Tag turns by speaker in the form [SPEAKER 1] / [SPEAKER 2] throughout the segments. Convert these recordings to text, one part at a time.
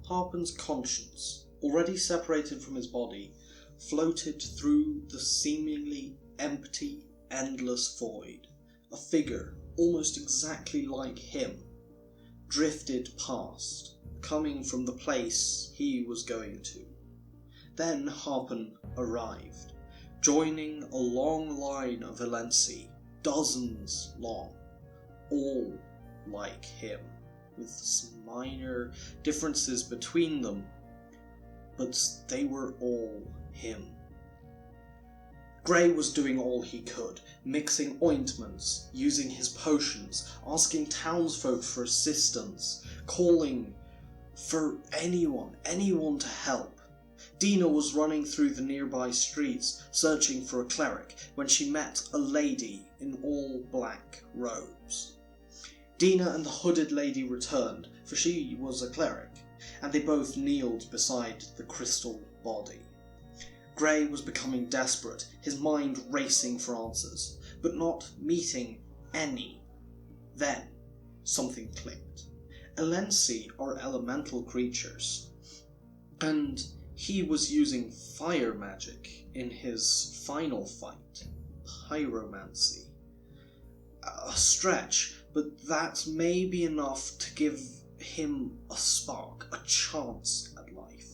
[SPEAKER 1] Harpen's conscience, already separated from his body, floated through the seemingly empty, endless void. A figure, almost exactly like him, drifted past, coming from the place he was going to. Then Harpen arrived, joining a long line of Elensi, dozens long, all like him, with some minor differences between them, but they were all him. Grey was doing all he could, mixing ointments, using his potions, asking townsfolk for assistance, calling for anyone to help. Dina was running through the nearby streets, searching for a cleric, when she met a lady in all black robes. Dina and the hooded lady returned, for she was a cleric, and they both kneeled beside the crystal body. Grey was becoming desperate, his mind racing for answers, but not meeting any. Then, something clicked. Elensi are elemental creatures, and he was using fire magic in his final fight, pyromancy. A stretch, but that may be enough to give him a spark, a chance at life.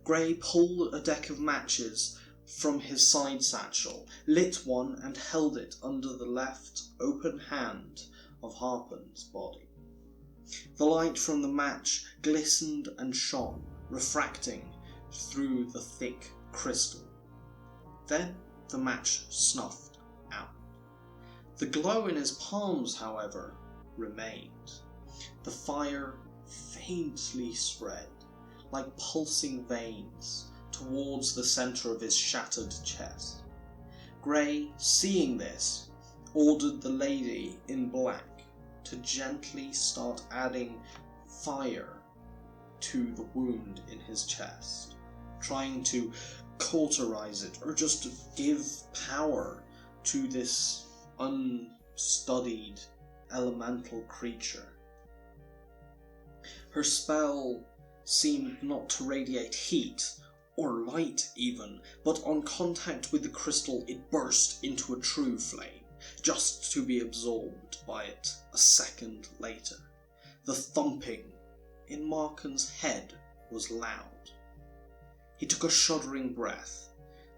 [SPEAKER 1] Grey pulled a deck of matches from his side satchel, lit one and held it under the left open hand of Harpen's body. The light from the match glistened and shone, refracting through the thick crystal. Then the match snuffed out. The glow in his palms, however, remained. The fire faintly spread, like pulsing veins, towards the centre of his shattered chest. Grey, seeing this, ordered the lady in black to gently start adding fire to the wound in his chest, trying to cauterize it, or just to give power to this unstudied elemental creature. Her spell seemed not to radiate heat, or light even, but on contact with the crystal it burst into a true flame, just to be absorbed by it a second later. The thumping in Marken's head was loud. He took a shuddering breath.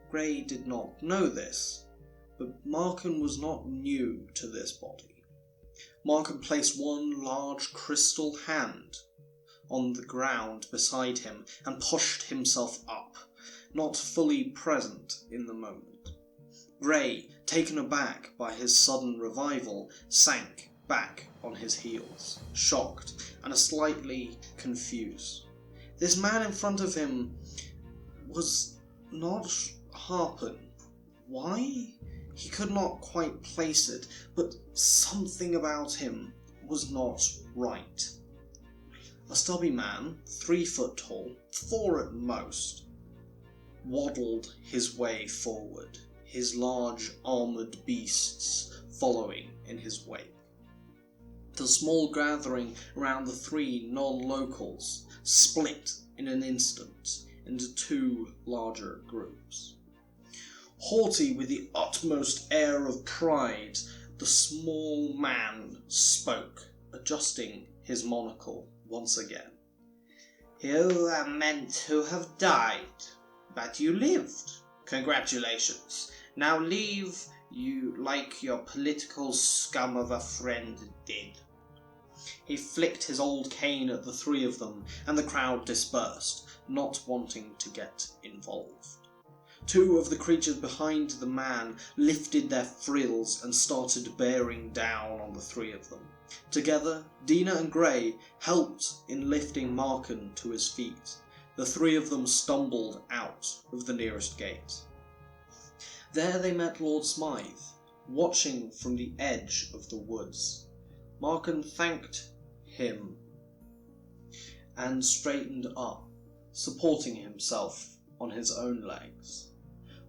[SPEAKER 1] Grey did not know this, but Marken was not new to this body. Marken placed one large crystal hand on the ground beside him and pushed himself up, not fully present in the moment. Grey, taken aback by his sudden revival, sank back on his heels, shocked and slightly confused. This man in front of him was not Harpen. Why? He could not quite place it, but something about him was not right. A stubby man, 3 foot tall, 4 at most, waddled his way forward, his large armoured beasts following in his wake. The small gathering around the 3 non-locals split in an instant into 2 larger groups. Haughty with the utmost air of pride, the small man spoke, adjusting his monocle once again. "You are meant to have died, but you lived. Congratulations. Now leave you like your political scum of a friend did." He flicked his old cane at the 3 of them, and the crowd dispersed, not wanting to get involved. 2 of the creatures behind the man lifted their frills and started bearing down on the 3 of them. Together, Dina and Grey helped in lifting Marken to his feet. The 3 of them stumbled out of the nearest gate. There they met Lord Smythe, watching from the edge of the woods. Marken thanked him and straightened up, supporting himself on his own legs.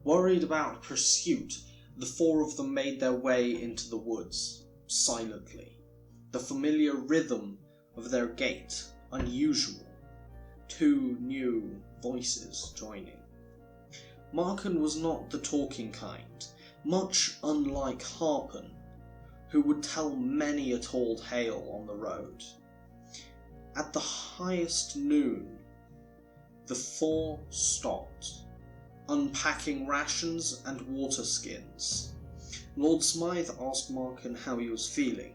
[SPEAKER 1] Worried about pursuit, the 4 of them made their way into the woods, silently, the familiar rhythm of their gait unusual, two new voices joining. Marken was not the talking kind, much unlike Harpen, who would tell many a tall tale on the road. At the highest noon, the four stopped, unpacking rations and water skins. Lord Smythe asked Marken how he was feeling,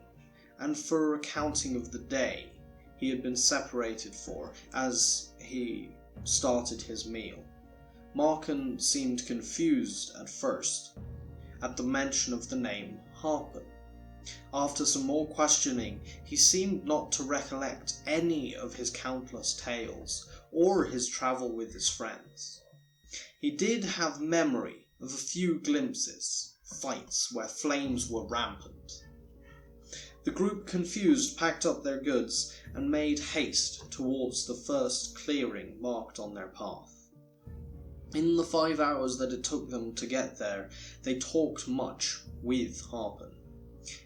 [SPEAKER 1] and for a recounting of the day he had been separated for as he started his meal. Marken seemed confused at first, at the mention of the name Harpen. After some more questioning, he seemed not to recollect any of his countless tales, or his travel with his friends. He did have memory of a few glimpses, fights where flames were rampant. The group, confused, packed up their goods and made haste towards the first clearing marked on their path. In the 5 hours that it took them to get there, they talked much with Harpen.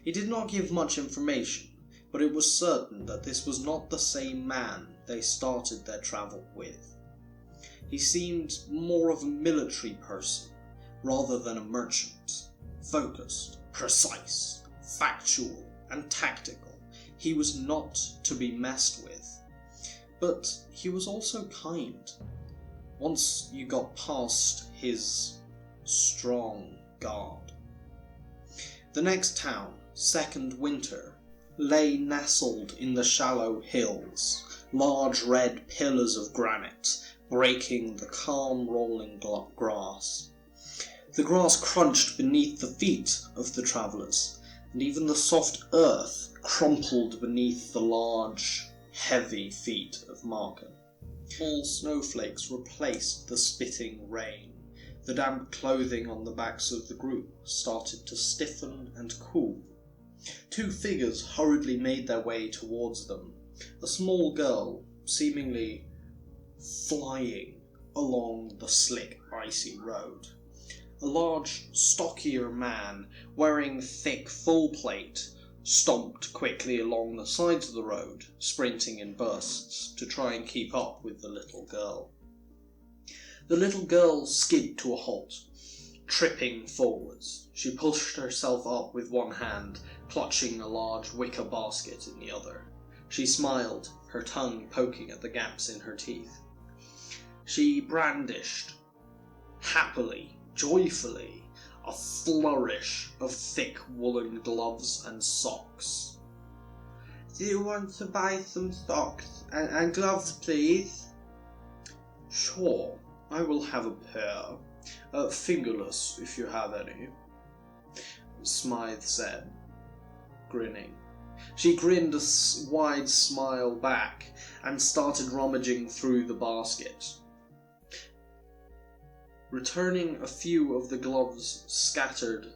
[SPEAKER 1] He did not give much information, but it was certain that this was not the same man they started their travel with. He seemed more of a military person rather than a merchant, focused, precise, factual, and tactical. He was not to be messed with, but he was also kind. Once you got past his strong guard. The next town, Second Winter, lay nestled in the shallow hills, large red pillars of granite breaking the calm rolling grass. The grass crunched beneath the feet of the travellers, and even the soft earth crumpled beneath the large, heavy feet of Marken. Small snowflakes replaced the spitting rain. The damp clothing on the backs of the group started to stiffen and cool. Two figures hurriedly made their way towards them. A small girl, seemingly flying along the slick, icy road. A large, stockier man, wearing thick full plate, stomped quickly along the sides of the road, sprinting in bursts to try and keep up with the little girl. The little girl skidded to a halt, tripping forwards. She pushed herself up with one hand, clutching a large wicker basket in the other. She smiled, her tongue poking at the gaps in her teeth. She brandished, happily, joyfully, a flourish of thick woolen gloves and socks.
[SPEAKER 2] Do you want to buy some socks and gloves, please?
[SPEAKER 1] Sure, I will have a pair. Fingerless, if you have any, Smythe said, grinning. She grinned a wide smile back and started rummaging through the basket. Returning a few of the gloves scattered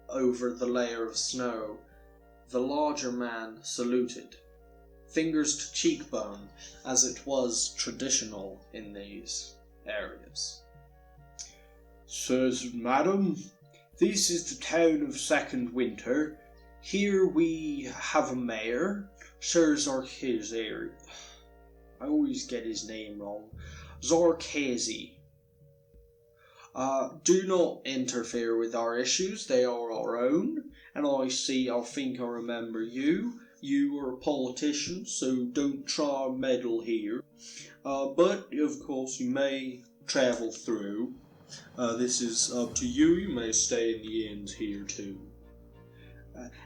[SPEAKER 1] over the layer of snow, the larger man saluted, fingers to cheekbone, as it was traditional in these areas. Sirs, madam, this is the town of Second Winter. Here we have a mayor. Sirs are his area. I always get his name wrong. Zarkazi. Do not interfere with our issues, they are our own, and I think I remember you. You are a politician, so don't try and meddle here. But, of course, you may travel through. This is up to you. You may stay in the inns here, too.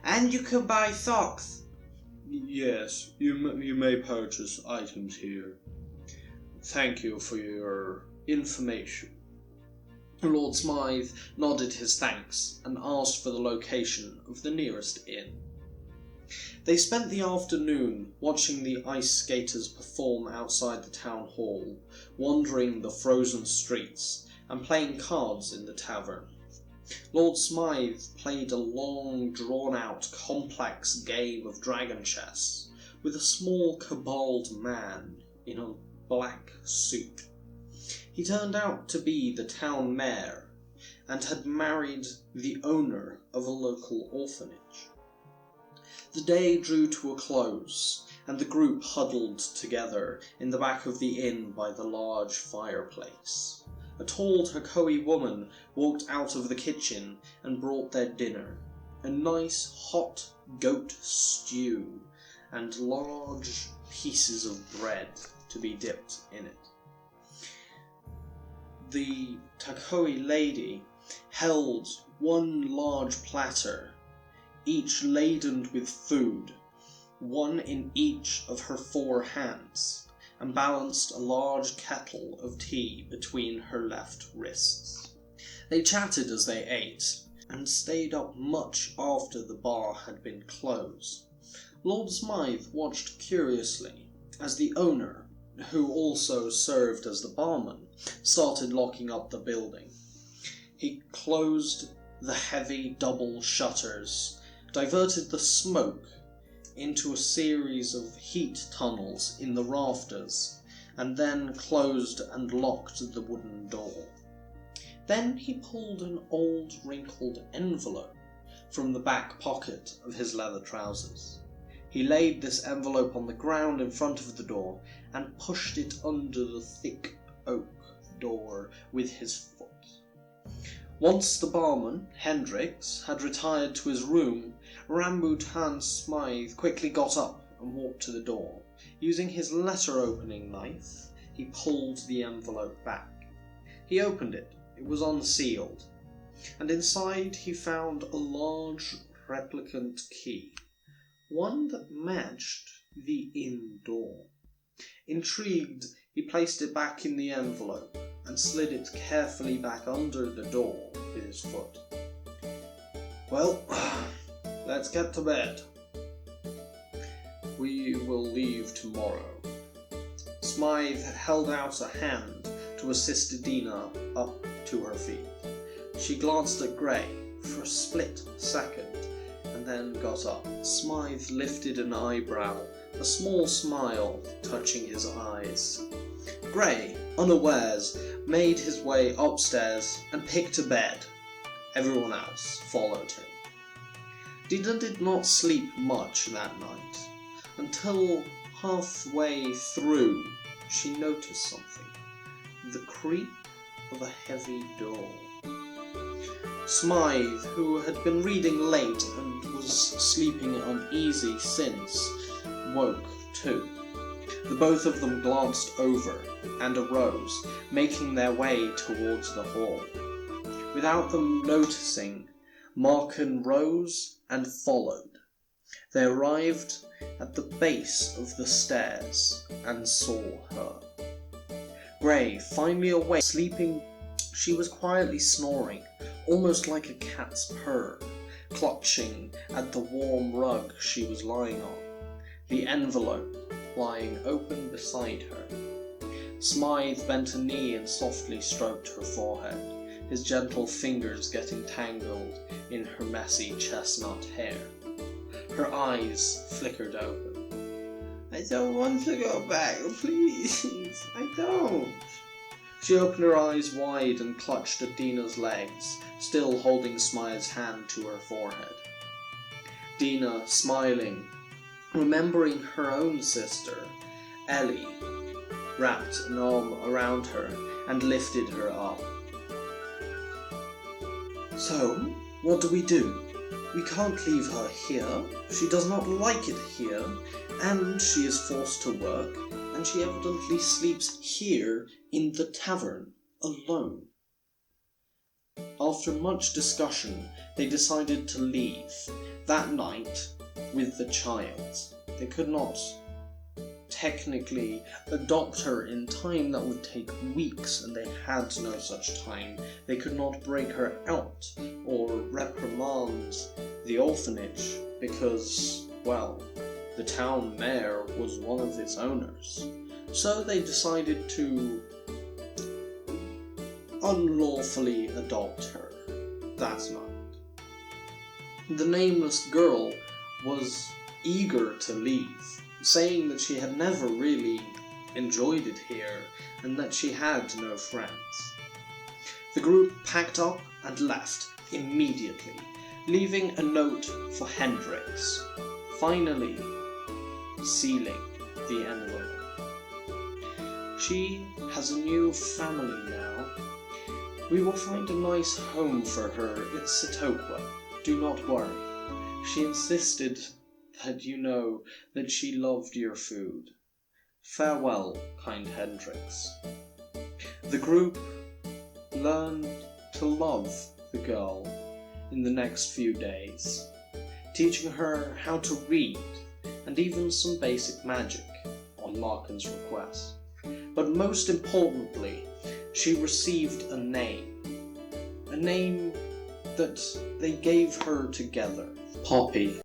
[SPEAKER 2] And you can buy socks.
[SPEAKER 1] Yes, you may purchase items here. Thank you for your information. Lord Smythe nodded his thanks and asked for the location of the nearest inn. They spent the afternoon watching the ice skaters perform outside the town hall, wandering the frozen streets, and playing cards in the tavern. Lord Smythe played a long, drawn-out, complex game of dragon chess with a small kobold man in a black suit. He turned out to be the town mayor and had married the owner of a local orphanage. The day drew to a close, and the group huddled together in the back of the inn by the large fireplace. A tall Takoi woman walked out of the kitchen and brought their dinner, a nice hot goat stew and large pieces of bread to be dipped in it. The Takoi lady held one large platter, each laden with food, one in each of her 4 hands, and balanced a large kettle of tea between her left wrists. They chatted as they ate, and stayed up much after the bar had been closed. Lord Smythe watched curiously as the owner, who also served as the barman, started locking up the building. He closed the heavy double shutters, diverted the smoke into a series of heat tunnels in the rafters, and then closed and locked the wooden door. Then he pulled an old wrinkled envelope from the back pocket of his leather trousers. He laid this envelope on the ground in front of the door and pushed it under the thick oak door with his foot. Once the barman, Hendricks, had retired to his room, Rambutan Smythe quickly got up and walked to the door. Using his letter-opening knife, he pulled the envelope back. He opened it. It was unsealed, and inside he found a large replicant key, one that matched the inn door. Intrigued, he placed it back in the envelope and slid it carefully back under the door with his foot. "Well, let's get to bed. We will leave tomorrow." Smythe held out a hand to assist Dina up to her feet. She glanced at Gray for a split second and then got up. Smythe lifted an eyebrow, a small smile touching his eyes. Gray, unawares, made his way upstairs and picked a bed. Everyone else followed him. Dina did not sleep much that night. Until halfway through, she noticed something. The creak of a heavy door. Smythe, who had been reading late and was sleeping uneasy since, woke too. The both of them glanced over and arose, making their way towards the hall. Without them noticing, Marken rose and followed. They arrived at the base of the stairs and saw her. Gray, finally awake, sleeping, she was quietly snoring, almost like a cat's purr, clutching at the warm rug she was lying on, the envelope lying open beside her. Smythe bent a knee and softly stroked her forehead, his gentle fingers getting tangled in her messy chestnut hair. Her eyes flickered open.
[SPEAKER 2] I don't want to go back, please. I don't.
[SPEAKER 1] She opened her eyes wide and clutched at Dina's legs, still holding Smythe's hand to her forehead. Dina, smiling, remembering her own sister, Ellie, wrapped an arm around her and lifted her up. "So, what do? We can't leave her here. She does not like it here, and she is forced to work, and she evidently sleeps here in the tavern, alone." After much discussion, they decided to leave that night with the child. They could not technically adopt her in time. That would take weeks, and they had no such time. They could not break her out or reprimand the orphanage because, well, the town mayor was one of its owners. So they decided to unlawfully adopt her that night. The nameless girl was eager to leave, saying that she had never really enjoyed it here and that she had no friends. The group packed up and left immediately, leaving a note for Hendricks. Finally, sealing the envelope. She has a new family now. We will find a nice home for her in Setokwa. Do not worry. She insisted that you know that she loved your food. Farewell, kind Hendrix. The group learned to love the girl in the next few days, teaching her how to read and even some basic magic on Markin's request. But most importantly, she received a name that they gave her together, Poppy.